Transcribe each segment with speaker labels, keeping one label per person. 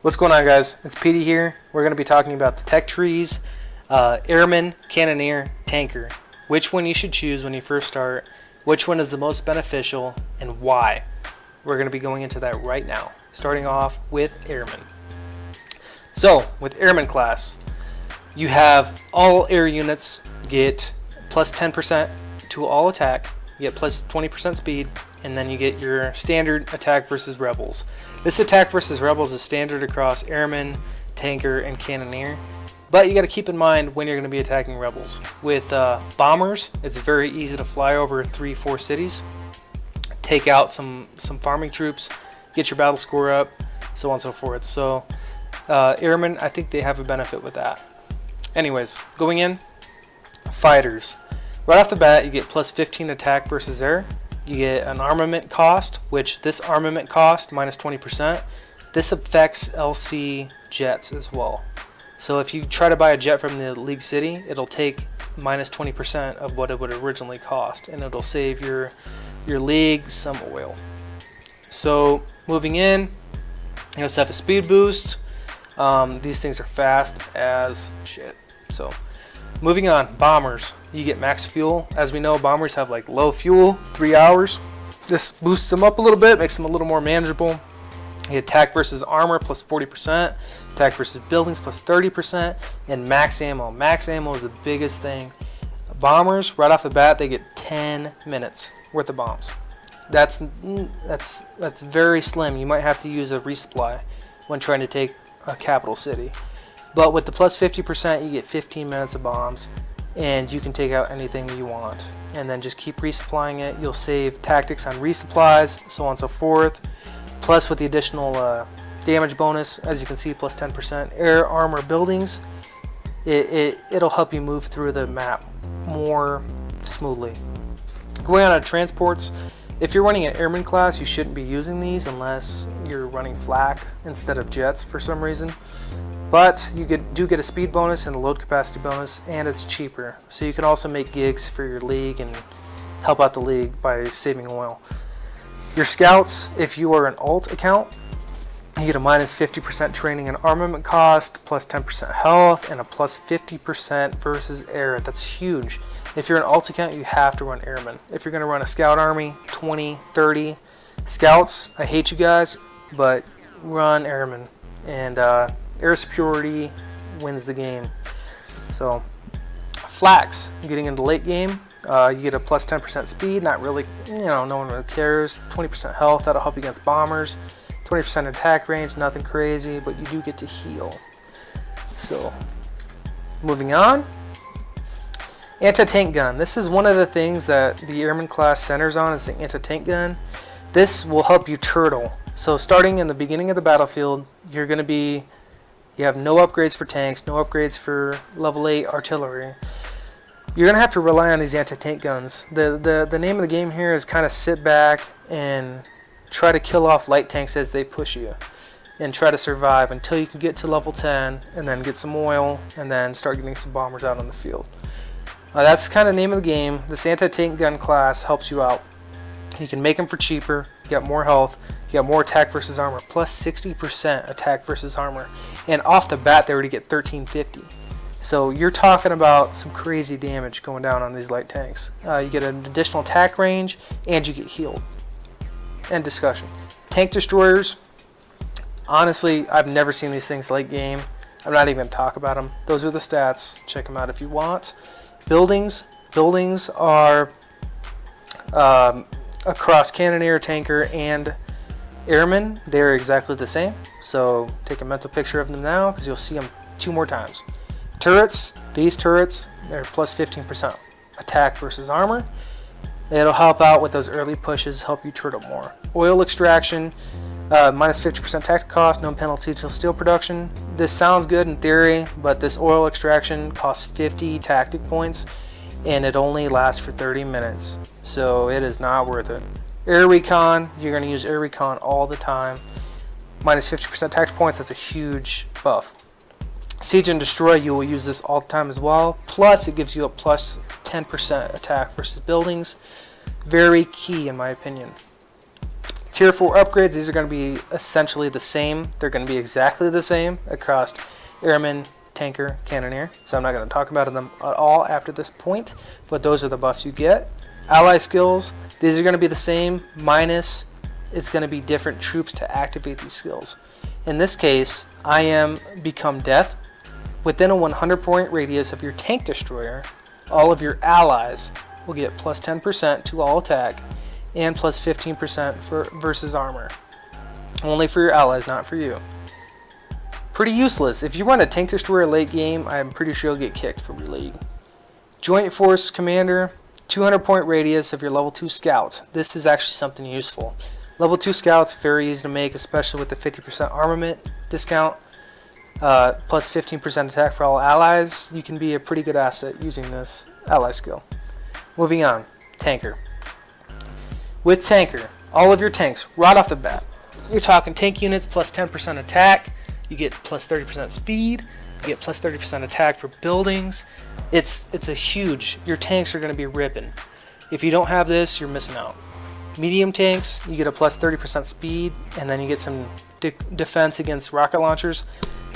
Speaker 1: What's going on, guys? It's Petey here. We're going to be talking about the tech trees, Airman, Cannoneer, Tanker. Which one you should choose when you first start, which one is the most beneficial, and why. We're going to be going into that right now, starting off with Airman. So, with Airman class, you have all air units get plus 10% to all attack, you get plus 20% speed, and then you get your standard attack versus rebels. This attack versus rebels is standard across Airman, Tanker, and Cannoneer, but you got to keep in mind when you're going to be attacking rebels. With bombers, it's very easy to fly over 3-4 cities, take out some farming troops, get your battle score up, so on and so forth. So Airmen, I think they have a benefit with that. Anyways, going in, fighters. Right off the bat, you get plus 15 attack versus air. You get an armament cost, which this armament cost minus 20%. This affects LC jets as well. So if you try to buy a jet from the League City, it'll take minus 20% of what it would originally cost, and it'll save your league some oil. So moving in, you also have a speed boost. These things are fast as shit. So moving on, bombers. You get max fuel. As we know, bombers have like low fuel, 3 hours. This boosts them up a little bit, makes them a little more manageable. You attack versus armor plus 40%, attack versus buildings plus 30%, and max ammo. Max ammo is the biggest thing. Bombers, right off the bat, they get 10 minutes worth of bombs. That's very slim. You might have to use a resupply when trying to take a capital city. But with the plus 50%, you get 15 minutes of bombs, and you can take out anything you want. And then just keep resupplying it. You'll save tactics on resupplies, so on and so forth. Plus, with the additional damage bonus, as you can see, plus 10%. Air armor buildings, it'll help you move through the map more smoothly. Going on to transports, if you're running an airman class, you shouldn't be using these unless you're running flak instead of jets for some reason. But you do get a speed bonus and a load capacity bonus, and it's cheaper. So you can also make gigs for your league and help out the league by saving oil. Your scouts, if you are an alt account, you get a minus 50% training and armament cost, plus 10% health, and a plus 50% versus air. That's huge. If you're an alt account, you have to run airmen. If you're going to run a scout army, 20, 30 scouts, I hate you guys, but run airmen. And air superiority wins the game. So flax, getting into late game, you get a plus 10% speed. Not really, no one really cares. 20% health, that'll help you against bombers. 20% attack range, nothing crazy, but you do get to heal. So moving on, anti-tank gun. This is one of the things that the airman class centers on, is the anti-tank gun. This will help you turtle. So starting in the beginning of the battlefield, you have no upgrades for tanks, no upgrades for level 8 artillery. You're going to have to rely on these anti-tank guns. The name of the game here is kind of sit back and try to kill off light tanks as they push you, and try to survive until you can get to level 10, and then get some oil, and then start getting some bombers out on the field. That's kind of the name of the game. This anti-tank gun class helps you out. You can make them for cheaper, you got more health, you got more attack versus armor, plus 60% attack versus armor. And off the bat, they already get 1350. So you're talking about some crazy damage going down on these light tanks. You get an additional attack range, and you get healed. End discussion. Tank destroyers, honestly, I've never seen these things late game. I'm not even going to talk about them. Those are the stats. Check them out if you want. Buildings are across Cannoneer, Tanker, and Airman. They're exactly the same. So take a mental picture of them now, because you'll see them 2 more times. Turrets, these turrets, they're plus 15% attack versus armor. It'll help out with those early pushes, help you turtle more. Oil extraction, minus 50% tactic cost, no penalty till steel production. This sounds good in theory, but this oil extraction costs 50 tactic points, and it only lasts for 30 minutes. So it is not worth it. Air recon, you're going to use air recon all the time. Minus 50% tactic points, that's a huge buff. Siege and destroy, you will use this all the time as well. Plus, it gives you a plus 10% attack versus buildings. Very key in my opinion. Tier 4 upgrades, these are going to be essentially the same. They're going to be exactly the same across Airman, Tanker, Cannoneer. So I'm not going to talk about them at all after this point, but those are the buffs you get. Ally skills, these are going to be the same, minus it's going to be different troops to activate these skills. In this case, I am Become Death. Within a 100-point radius of your tank destroyer, all of your allies will get plus 10% to all attack and plus 15% for versus armor. Only for your allies, not for you. Pretty useless. If you run a tank destroyer late game, I'm pretty sure you'll get kicked from your league. Joint Force Commander, 200-point radius of your level 2 scouts. This is actually something useful. Level 2 scouts, very easy to make, especially with the 50% armament discount. Plus 15% attack for all allies. You can be a pretty good asset using this ally skill. Moving on, Tanker. With Tanker, all of your tanks, right off the bat, you're talking tank units plus 10% attack, you get plus 30% speed, you get plus 30% attack for buildings. It's a huge, your tanks are going to be ripping. If you don't have this, you're missing out. Medium tanks, you get a plus 30% speed, and then you get some defense against rocket launchers.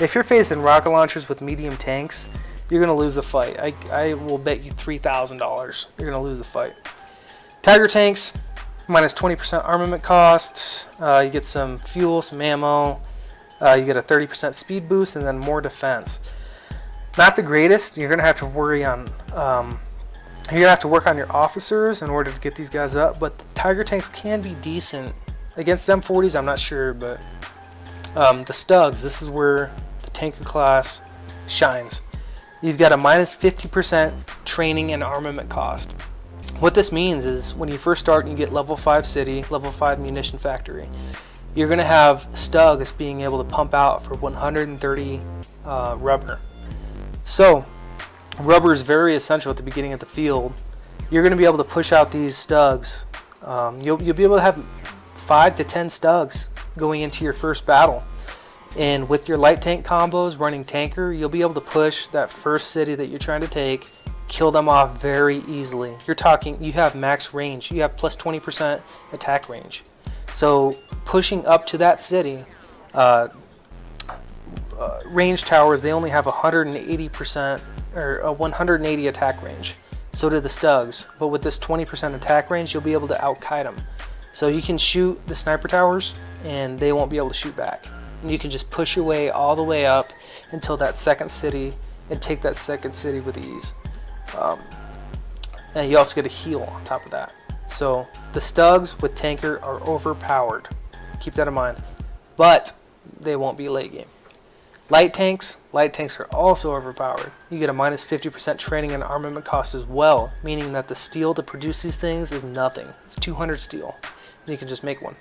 Speaker 1: If you're facing rocket launchers with medium tanks, you're going to lose the fight. I will bet you $3,000 you're going to lose the fight. Tiger tanks, minus 20% armament costs. You get some fuel, some ammo. You get a 30% speed boost, and then more defense. Not the greatest. You're going to have to worry on... you're going to have to work on your officers in order to get these guys up, but the Tiger tanks can be decent. Against M40s, I'm not sure, but the Stugs, this is where the tanker class shines. You've got a minus 50% training and armament cost. What this means is when you first start and you get level 5 city, level 5 munition factory, you're going to have Stugs being able to pump out for 130 rubber. So rubber is very essential at the beginning of the field. You're going to be able to push out these Stugs. You'll be able to have 5 to 10 Stugs going into your first battle. And with your light tank combos running Tanker, you'll be able to push that first city that you're trying to take, kill them off very easily. You're talking, you have max range. You have plus 20% attack range. So pushing up to that city, range towers, they only have 180% or a 180 attack range. So do the Stugs. But with this 20% attack range, you'll be able to out-kite them. So you can shoot the sniper towers, and they won't be able to shoot back. And you can just push your way all the way up until that second city and take that second city with ease. And you also get a heal on top of that. So the Stugs with Tanker are overpowered. Keep that in mind. But they won't be late game. Light tanks are also overpowered. You get a minus 50% training and armament cost as well, meaning that the steel to produce these things is nothing. It's 200 steel, and you can just make one.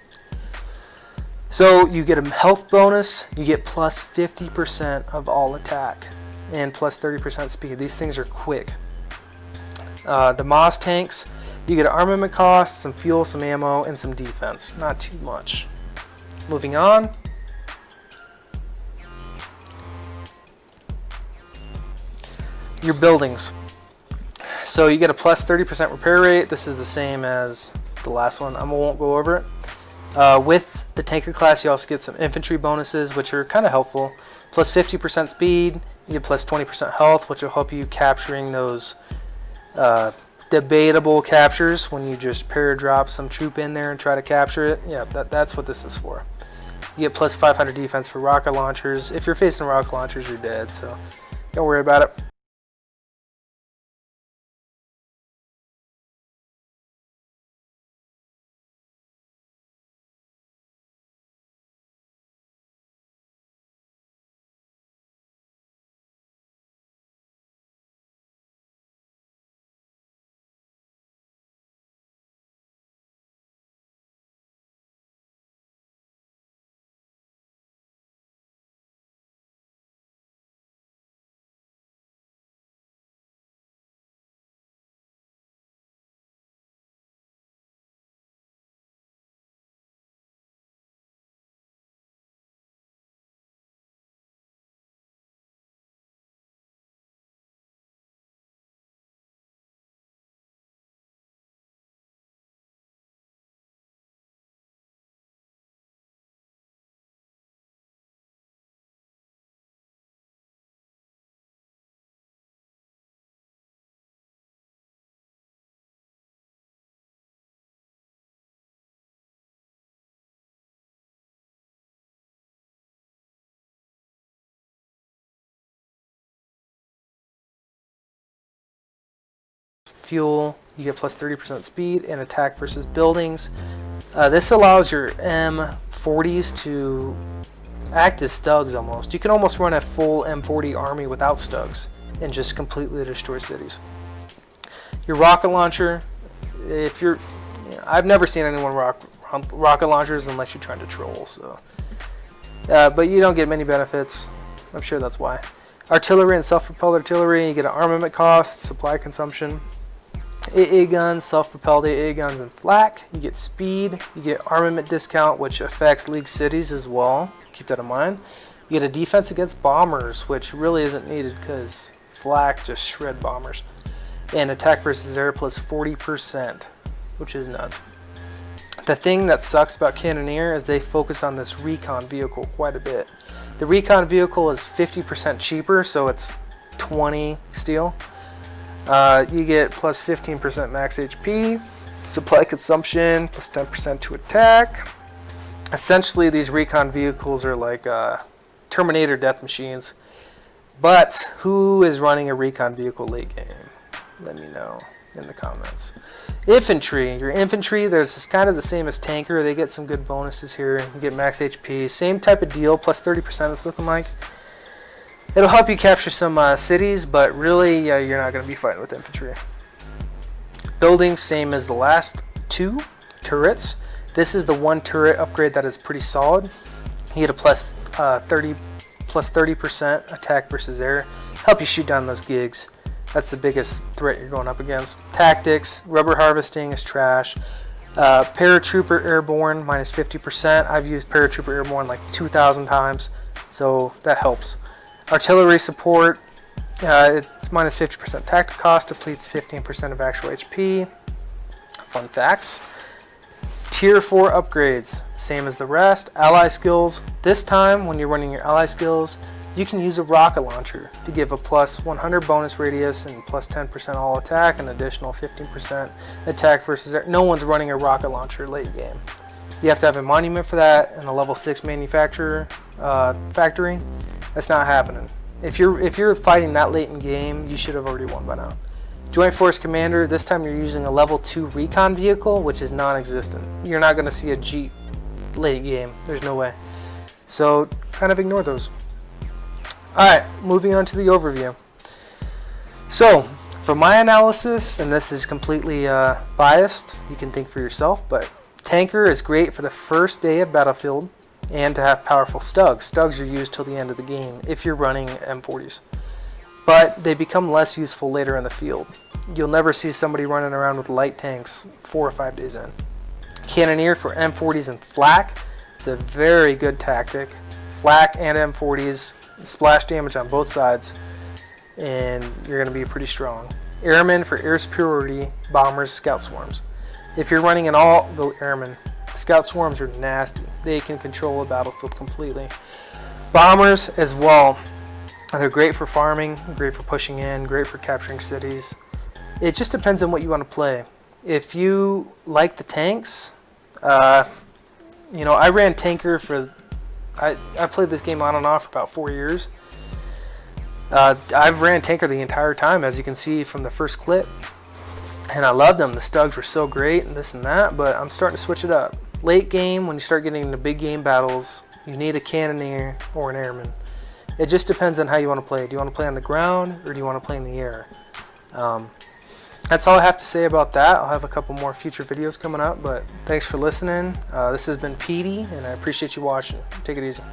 Speaker 1: So you get a health bonus, you get plus 50% of all attack, and plus 30% speed. These things are quick. The Moss tanks, you get an armament cost, some fuel, some ammo, and some defense. Not too much. Moving on. Your buildings. So you get a plus 30% repair rate. This is the same as the last one. I won't go over it. With the Tanker class, you also get some infantry bonuses, which are kind of helpful. Plus 50% speed, you get plus 20% health, which will help you capturing those debatable captures when you just paradrop some troop in there and try to capture it. Yeah, that's what this is for. You get plus 500 defense for rocket launchers. If you're facing rocket launchers, you're dead, so don't worry about it. fuel. You get plus 30% speed and attack versus buildings. This allows your M40s to act as Stugs almost. You can almost run a full M40 army without Stugs and just completely destroy cities. Your rocket launcher, I've never seen anyone rocket launchers unless you're trying to troll, so. But you don't get many benefits. I'm sure that's why. Artillery and self-propelled artillery, you get an armament cost, supply consumption. AA guns, self-propelled AA guns, and flak. You get speed. You get armament discount, which affects league cities as well. Keep that in mind. You get a defense against bombers, which really isn't needed because flak just shred bombers. And attack versus air plus 40%, which is nuts. The thing that sucks about Cannoneer is they focus on this recon vehicle quite a bit. The recon vehicle is 50% cheaper, so it's 20 steel. You get plus 15% max HP, supply consumption, plus 10% to attack. Essentially, these recon vehicles are like Terminator death machines. But who is running a recon vehicle late game? Let me know in the comments. Infantry. Your infantry, there's kind of the same as tanker. They get some good bonuses here. You get max HP. Same type of deal, plus 30% it's looking like. It'll help you capture some cities, but really you're not going to be fighting with infantry. Buildings, same as the last two. Turrets. This is the one turret upgrade that is pretty solid. You get a plus 30% attack versus air. Help you shoot down those gigs. That's the biggest threat you're going up against. Tactics, rubber harvesting is trash. Paratrooper airborne, minus 50%. I've used paratrooper airborne like 2,000 times, so that helps. Artillery support, it's minus 50% tactic cost, depletes 15% of actual HP. Fun facts. Tier 4 upgrades, same as the rest. Ally skills, this time when you're running your ally skills, you can use a rocket launcher to give a plus 100 bonus radius and plus 10% all attack, and additional 15% attack versus air. No one's running a rocket launcher late game. You have to have a monument for that and a level 6 manufacturer factory. That's not happening. If you're fighting that late in game, you should have already won by now. Joint Force Commander, this time you're using a level 2 recon vehicle, which is non-existent. You're not going to see a Jeep late game. There's no way. So kind of ignore those. Alright, moving on to the overview. So, for my analysis, and this is completely biased, you can think for yourself, but tanker is great for the first day of Battlefield and to have powerful Stugs. Stugs are used till the end of the game if you're running M40s. But they become less useful later in the field. You'll never see somebody running around with light tanks 4 or 5 days in. Cannoneer for M40s and flak. It's a very good tactic. Flak and M40s, splash damage on both sides, and you're going to be pretty strong. Airman for air superiority, bombers, scout swarms. If you're running an all, go Airman. Scout swarms are nasty. They can control a battlefield completely. Bombers as well. They're great for farming, great for pushing in, great for capturing cities. It just depends on what you want to play. If you like the tanks, I ran tanker for, I played this game on and off for about 4 years. I've ran tanker the entire time, as you can see from the first clip. And I loved them. The Stugs were so great and this and that, but I'm starting to switch it up. Late game, when you start getting into big game battles, you need a Cannoneer or an Airman. It just depends on how you want to play. Do you want to play on the ground or do you want to play in the air? That's all I have to say about that. I'll have a couple more future videos coming up, but thanks for listening. This has been Petey, and I appreciate you watching. Take it easy.